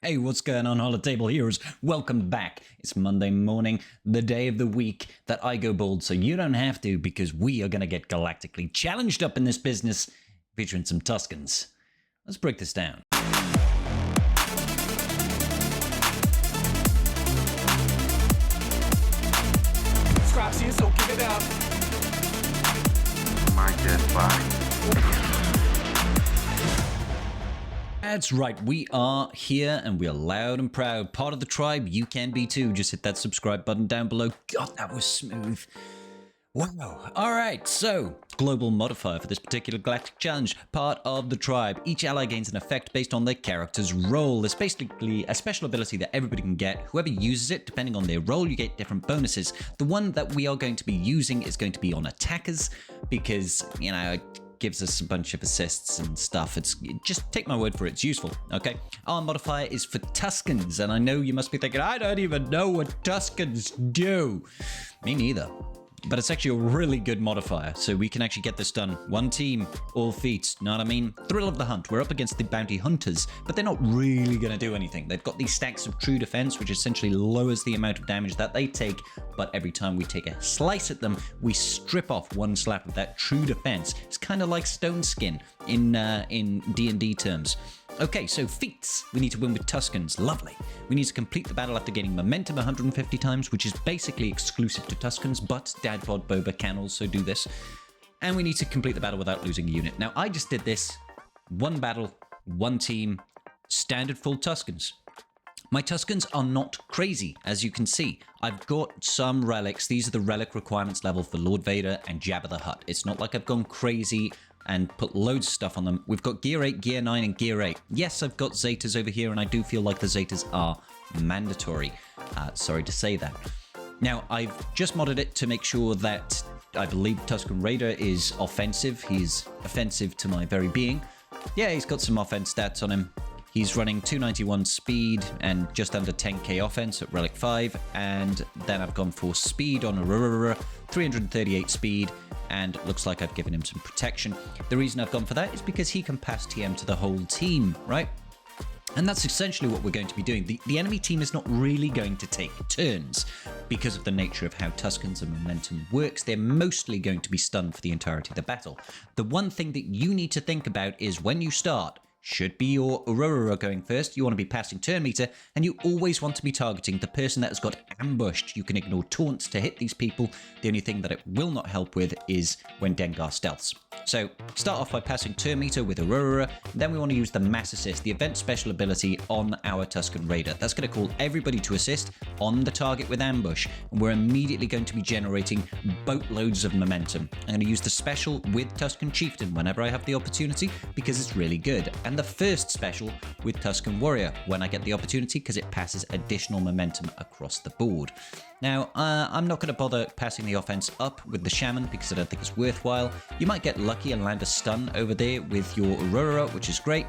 Hey, what's going on, Holotable Heroes? Welcome back. It's Monday morning, the day of the week that I go bald, so you don't have to, because we are going to get galactically challenged up in this business, featuring some Tuskens. Let's break this down. Scrapsy, so give it up. My dead body. That's right, we are here and we are loud and proud. Part of the tribe, you can be too. Just hit that subscribe button down below. God, that was smooth. Wow. All right, so global modifier for this particular galactic challenge. Part of the tribe. Each ally gains an effect based on their character's role. There's basically a special ability that everybody can get. Whoever uses it, depending on their role, you get different bonuses. The one that we are going to be using is going to be on attackers because, you know, gives us a bunch of assists and stuff. It's just take my word for it, it's useful, okay? Our modifier is for Tuskens, and I know you must be thinking, I don't even know what Tuskens do. Me neither. But it's actually a really good modifier, so we can actually get this done. One team, all feats, know what I mean? Thrill of the hunt. We're up against the bounty hunters, but they're not really going to do anything. They've got these stacks of true defense, which essentially lowers the amount of damage that they take, but every time we take a slice at them, we strip off one slap of that true defense. It's kind of like stone skin in D&D terms. Okay, so feats. We need to win with Tuskens. Lovely. We need to complete the battle after gaining momentum 150 times, which is basically exclusive to Tuskens, but Dadbod Boba can also do this. And we need to complete the battle without losing a unit. Now, I just did this. One battle, one team, standard full Tuskens. My Tuskens are not crazy, as you can see. I've got some relics. These are the relic requirements level for Lord Vader and Jabba the Hutt. It's not like I've gone crazy and put loads of stuff on them. We've got Gear 8, Gear 9, and Gear 8. Yes, I've got Zetas over here, and I do feel like the Zetas are mandatory. Sorry to say that. Now, I've just modded it to make sure that I believe Tusken Raider is offensive. He's offensive to my very being. Yeah, he's got some offense stats on him. He's running 291 speed and just under 10k offense at Relic 5. And then I've gone for speed on Aurora, 338 speed. And looks like I've given him some protection. The reason I've gone for that is because he can pass TM to the whole team, right? And that's essentially what we're going to be doing. The enemy team is not really going to take turns because of the nature of how Tuskens and momentum works. They're mostly going to be stunned for the entirety of the battle. The one thing that you need to think about is when you start, should be your Aurora going first. You want to be passing turn meter, and you always want to be targeting the person that has got ambushed. You can ignore taunts to hit these people. The only thing that it will not help with is when Dengar stealths. So start off by passing turn meter with Aurora. Then we want to use the mass assist, the event special ability on our Tusken Raider. That's going to call everybody to assist on the target with ambush, and we're immediately going to be generating boatloads of momentum. I'm going to use the special with Tusken Chieftain whenever I have the opportunity because it's really good. And the first special with Tusken Warrior when I get the opportunity because it passes additional momentum across the board. Now, I'm not going to bother passing the offense up with the Shaman because I don't think it's worthwhile. You might get lucky and land a stun over there with your Aurora, which is great,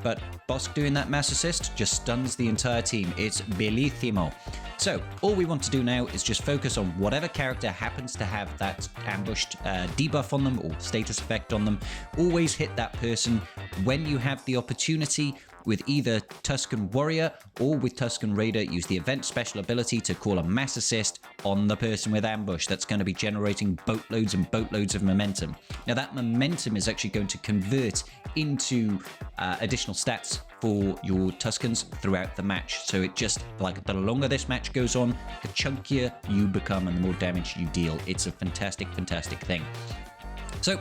but Bosk doing that mass assist just stuns the entire team. It's bellissimo. So, all we want to do now is just focus on whatever character happens to have that ambushed debuff on them or status effect on them. Always hit that person when you have the opportunity. With either Tusken Warrior or with Tusken Raider, use the event special ability to call a mass assist on the person with ambush. That's going to be generating boatloads and boatloads of momentum. Now that momentum is actually going to convert into additional stats for your Tuskens throughout the match. So it just, like, the longer this match goes on, the chunkier you become and the more damage you deal. It's a fantastic, fantastic thing. So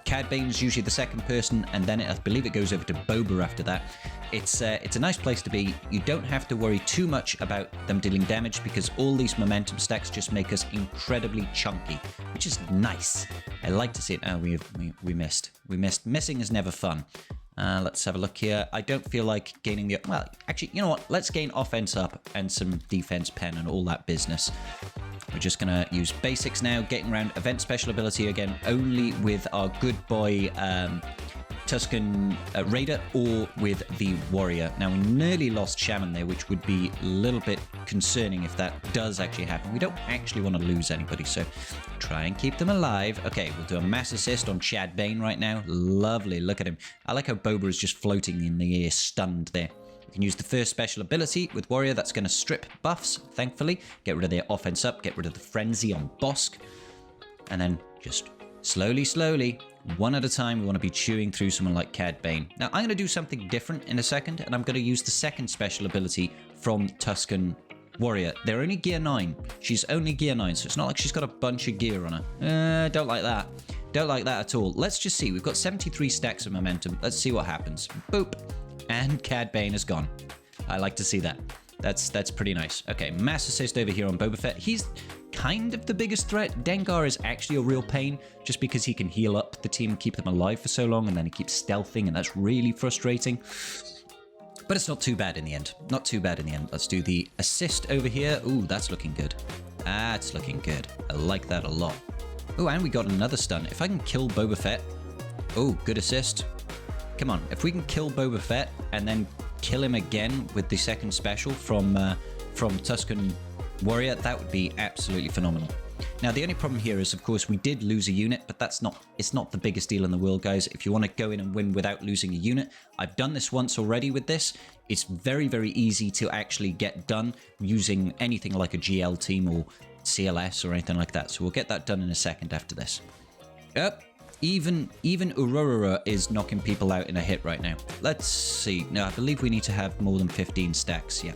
Cad Bane is usually the second person, and then I believe it goes over to Boba after that. It's a nice place to be. You don't have to worry too much about them dealing damage because all these momentum stacks just make us incredibly chunky, which is nice. I like to see it. Oh, we missed. Missing is never fun. Let's have a look here. I don't feel like gaining the... Well, actually, you know what? Let's gain offense up and some defense pen and all that business. We're just going to use basics now, getting around event special ability again, only with our good boy Tusken Raider or with the Warrior. Now, we nearly lost Shaman there, which would be a little bit concerning if that does actually happen. We don't actually want to lose anybody, so try and keep them alive. Okay, we'll do a mass assist on Cad Bane right now. Lovely, look at him. I like how Boba is just floating in the air, stunned there. can use the first special ability with Warrior. That's going to strip buffs, thankfully. Get rid of their offense up, get rid of the frenzy on Bosk. And then just slowly, one at a time, we want to be chewing through someone like Cad Bane. Now, I'm going to do something different in a second, and I'm going to use the second special ability from Tusken Warrior. They're only gear 9. She's only gear 9, so it's not like she's got a bunch of gear on her. Don't like that. Don't like that at all. Let's just see. We've got 73 stacks of momentum. Let's see what happens. Boop. And Cad Bane is gone. I like to see that. That's pretty nice. Okay, mass assist over here on Boba Fett. He's kind of the biggest threat. Dengar is actually a real pain just because he can heal up the team and keep them alive for so long, and then he keeps stealthing, and that's really frustrating. But it's not too bad in the end. Not too bad in the end. Let's do the assist over here. Ooh, that's looking good. That's looking good. I like that a lot. Oh, and we got another stun. If I can kill Boba Fett. Oh, good assist. Come on. If we can kill Boba Fett and then kill him again with the second special from Tusken Warrior, that would be absolutely phenomenal. Now, the only problem here is, of course, we did lose a unit, but it's not the biggest deal in the world, guys. If you want to go in and win without losing a unit, I've done this once already with this. It's very, very easy to actually get done using anything like a GL team or CLS or anything like that. So we'll get that done in a second after this. Yep. Even Aurora is knocking people out in a hit right now. Let's see. No, I believe we need to have more than 15 stacks. Yeah.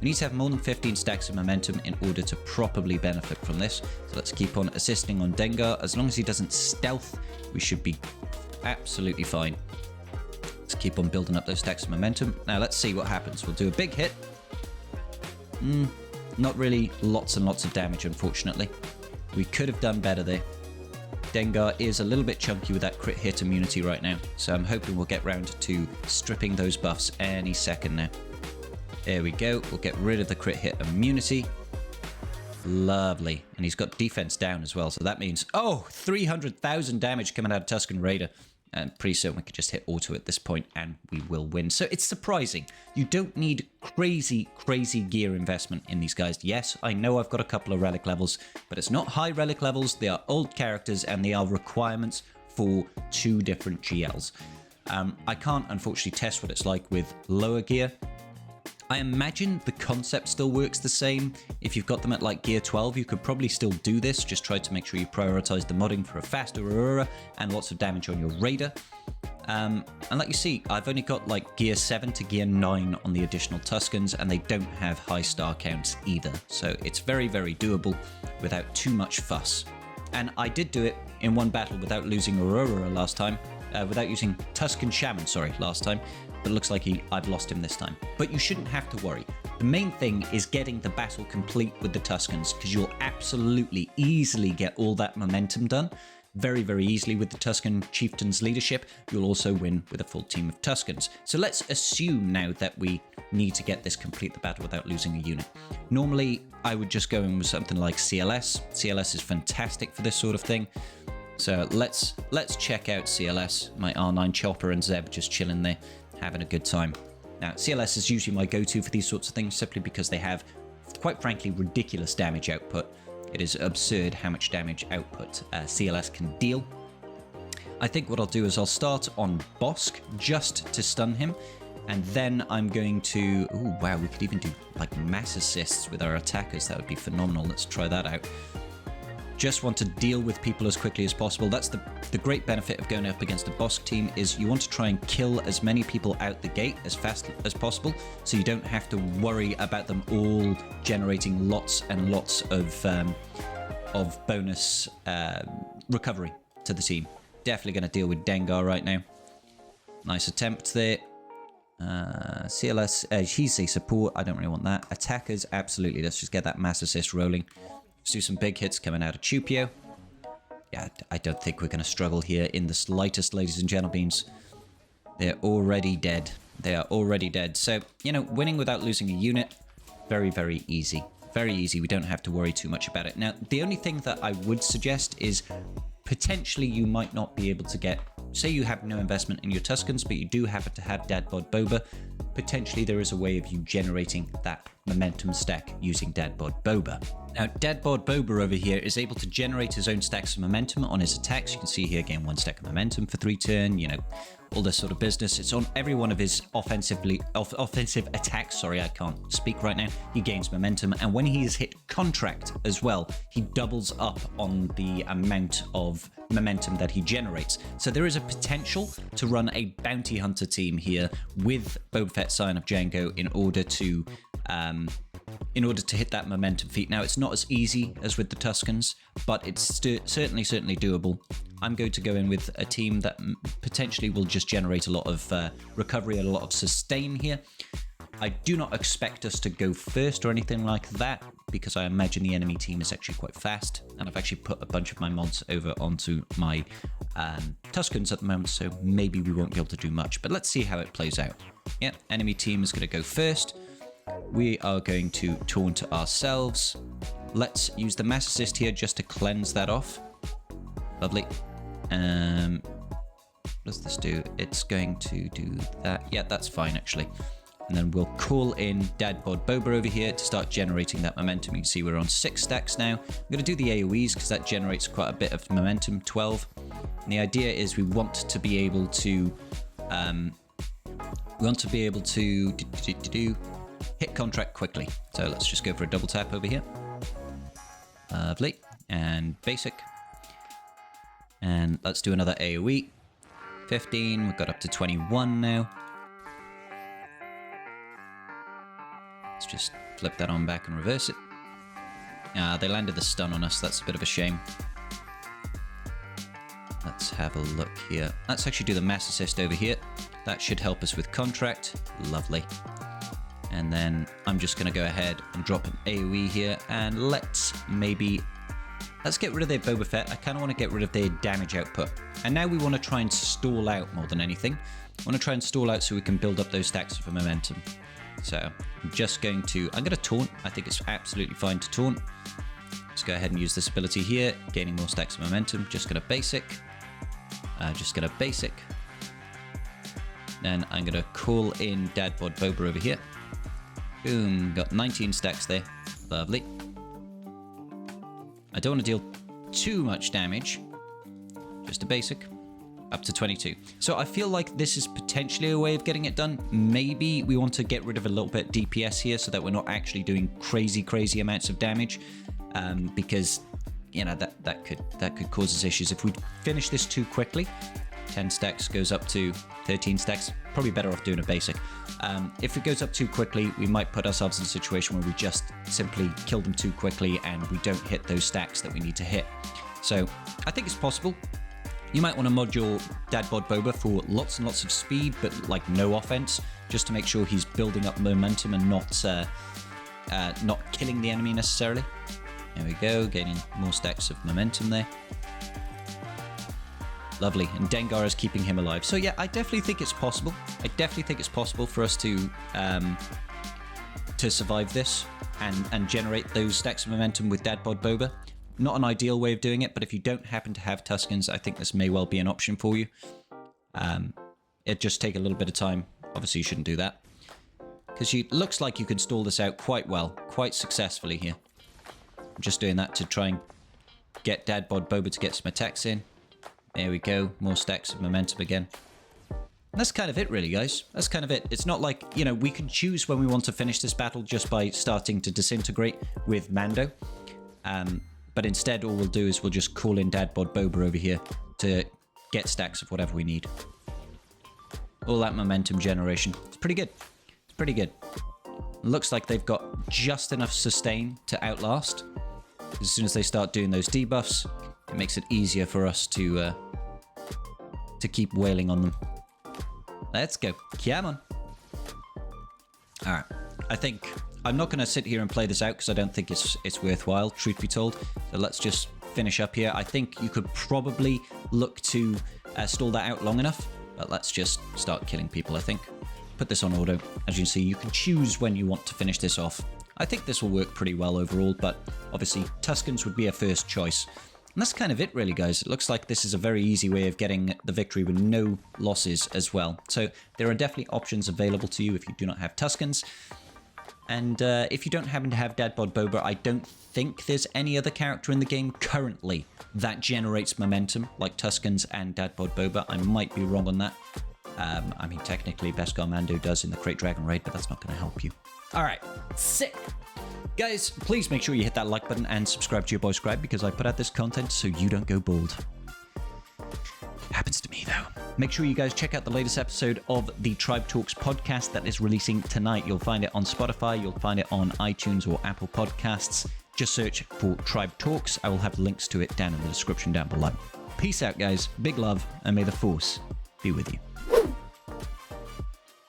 We need to have more than 15 stacks of momentum in order to properly benefit from this. So let's keep on assisting on Dengar. As long as he doesn't stealth, we should be absolutely fine. Let's keep on building up those stacks of momentum. Now let's see what happens. We'll do a big hit. Not really lots and lots of damage, unfortunately. We could have done better there. Dengar is a little bit chunky with that crit hit immunity right now, so I'm hoping we'll get round to stripping those buffs any second now. There we go. We'll get rid of the crit hit immunity. Lovely. And he's got defense down as well, so that means, oh, 300,000 damage coming out of Tusken Raider. And pretty soon we could just hit auto at this point and we will win. So it's surprising. You don't need crazy gear investment in these guys. Yes, I know I've got a couple of relic levels, but it's not high relic levels. They are old characters and they are requirements for 2 different GLs. I can't unfortunately test what it's like with lower gear. I imagine the concept still works the same. If you've got them at like gear 12, you could probably still do this. Just try to make sure you prioritize the modding for a faster Aurora and lots of damage on your Raider. And like you see, I've only got like gear 7 to gear 9 on the additional Tuskens, and they don't have high star counts either. So it's very, very doable without too much fuss. And I did do it in one battle without losing Aurora last time. Without using Tusken Shaman, sorry, last time. But it looks like I've lost him this time. But you shouldn't have to worry. The main thing is getting the battle complete with the Tuskens, because you'll absolutely easily get all that momentum done. Very, very easily with the Tusken Chieftain's leadership. You'll also win with a full team of Tuskens. So let's assume now that we need to get this complete the battle without losing a unit. Normally, I would just go in with something like CLS. CLS is fantastic for this sort of thing. So let's check out CLS. My R9 Chopper and Zeb just chilling there, having a good time. Now, CLS is usually my go-to for these sorts of things, simply because they have, quite frankly, ridiculous damage output. It is absurd how much damage output CLS can deal. I think what I'll do is I'll start on Bosk just to stun him, and then I'm going to... Ooh, wow, we could even do like mass assists with our attackers. That would be phenomenal. Let's try that out. Just want to deal with people as quickly as possible. That's the great benefit of going up against a Bosk team, is you want to try and kill as many people out the gate as fast as possible, so you don't have to worry about them all generating lots and lots of bonus recovery to the team. Definitely going to deal with Dengar right now. Nice attempt there. CLS, he's a support. I don't really want that. Attackers, absolutely. Let's just get that mass assist rolling. Let's do some big hits coming out of Chupio. Yeah, I don't think we're going to struggle here in the slightest, ladies and gentlemen. They're already dead. They are already dead. So, you know, winning without losing a unit, very, very easy. Very easy. We don't have to worry too much about it. Now, the only thing that I would suggest is potentially you might not be able to get... Say you have no investment in your Tuskens, but you do happen to have Dadbod Boba. Potentially there is a way of you generating that momentum stack using Dadbod Boba. Now, Dadbod Boba over here is able to generate his own stacks of momentum on his attacks. You can see here, again, 1 stack of momentum for 3 turn, you know, all this sort of business. It's on every one of his offensive attacks. Sorry, I can't speak right now. He gains momentum, and when he is hit contract as well, he doubles up on the amount of momentum that he generates. So there is a potential to run a bounty hunter team here with Boba Fett, Scion of Django, in order to hit that momentum feat. Now, it's not as easy as with the Tuskens, but it's certainly doable. I'm going to go in with a team that potentially will just generate a lot of recovery, a lot of sustain here. I do not expect us to go first or anything like that, because I imagine the enemy team is actually quite fast, and I've actually put a bunch of my mods over onto my Tuskens at the moment, so maybe we won't be able to do much, but let's see how it plays out. Yeah, enemy team is going to go first. We are going to taunt ourselves. Let's use the mass assist here just to cleanse that off. Lovely. What does this do? It's going to do that. Yeah, that's fine, actually. And then we'll call in Dad Bod Boba over here to start generating that momentum. You can see we're on 6 stacks now. I'm going to do the AoEs because that generates quite a bit of momentum, 12. And the idea is we want to be able to hit contract quickly. So let's just go for a double tap over here. Lovely. And basic. And let's do another AoE. 15. We've got up to 21 now. Let's just flip that on back and reverse it. They landed the stun on us. That's a bit of a shame. Let's have a look here. Let's actually do the mass assist over here. That should help us with contract. Lovely. And then I'm just going to go ahead and drop an AoE here. And let's get rid of their Boba Fett. I kind of want to get rid of their damage output. And now we want to try and stall out more than anything. I want to try and stall out so we can build up those stacks of momentum. So I'm going to taunt. I think it's absolutely fine to taunt. Let's go ahead and use this ability here. Gaining more stacks of momentum. Just going to basic. Then I'm going to call in Dad Bod Boba over here. Boom. Got 19 stacks there. Lovely. I don't want to deal too much damage. Just a basic. Up to 22. So I feel like this is potentially a way of getting it done. Maybe we want to get rid of a little bit DPS here so that we're not actually doing crazy amounts of damage, because you know that could cause us issues if we finish this too quickly. 10 stacks goes up to 13 stacks. Probably better off doing a basic. If it goes up too quickly, we might put ourselves in a situation where we just simply kill them too quickly and we don't hit those stacks that we need to hit. So I think it's possible. You might want to mod your Dad Bod Boba for lots and lots of speed, but like no offense, just to make sure he's building up momentum and not killing the enemy necessarily. There we go, gaining more stacks of momentum there. Lovely, and Dengar is keeping him alive. So yeah, I definitely think it's possible. I definitely think it's possible for us to survive this and generate those stacks of momentum with Dad Bod Boba. Not an ideal way of doing it, but if you don't happen to have Tuskens, I think this may well be an option for you. It just take a little bit of time. Obviously, you shouldn't do that, because it looks like you can stall this out quite well, quite successfully here. I'm just doing that to try and get Dad Bod Boba to get some attacks in. There we go, more stacks of momentum again. And that's kind of it, really, guys. That's kind of it. It's not like, you know, we can choose when we want to finish this battle just by starting to disintegrate with Mando. But instead, all we'll do is we'll just call in Dad Bod Boba over here to get stacks of whatever we need. All that momentum generation. It's pretty good. It's pretty good. It looks like they've got just enough sustain to outlast. As soon as they start doing those debuffs, it makes it easier for us to keep wailing on them. Let's go. Come on. All right. I think I'm not going to sit here and play this out because I don't think it's worthwhile, truth be told. So let's just finish up here. I think you could probably look to stall that out long enough, but let's just start killing people, I think. Put this on auto. As you can see, you can choose when you want to finish this off. I think this will work pretty well overall, but obviously Tuskens would be a first choice. And that's kind of it, really, guys. It looks like this is a very easy way of getting the victory with no losses as well. So there are definitely options available to you if you do not have Tuskens. And if you don't happen to have Dad Bod Boba, I don't think there's any other character in the game currently that generates momentum like Tuskens and Dad Bod Boba. I might be wrong on that. I mean, technically, Beskar Mando does in the Crate Dragon raid, but that's not going to help you. All right, sick. Guys, please make sure you hit that like button and subscribe to your boy Scribe, because I put out this content so you don't go bald. Happens to me, though. Make sure you guys check out the latest episode of the Tribe Talks podcast that is releasing tonight. You'll find it on Spotify. You'll find it on iTunes or Apple Podcasts. Just search for Tribe Talks. I will have links to it down in the description down below. Peace out, guys. Big love, and may the Force be with you.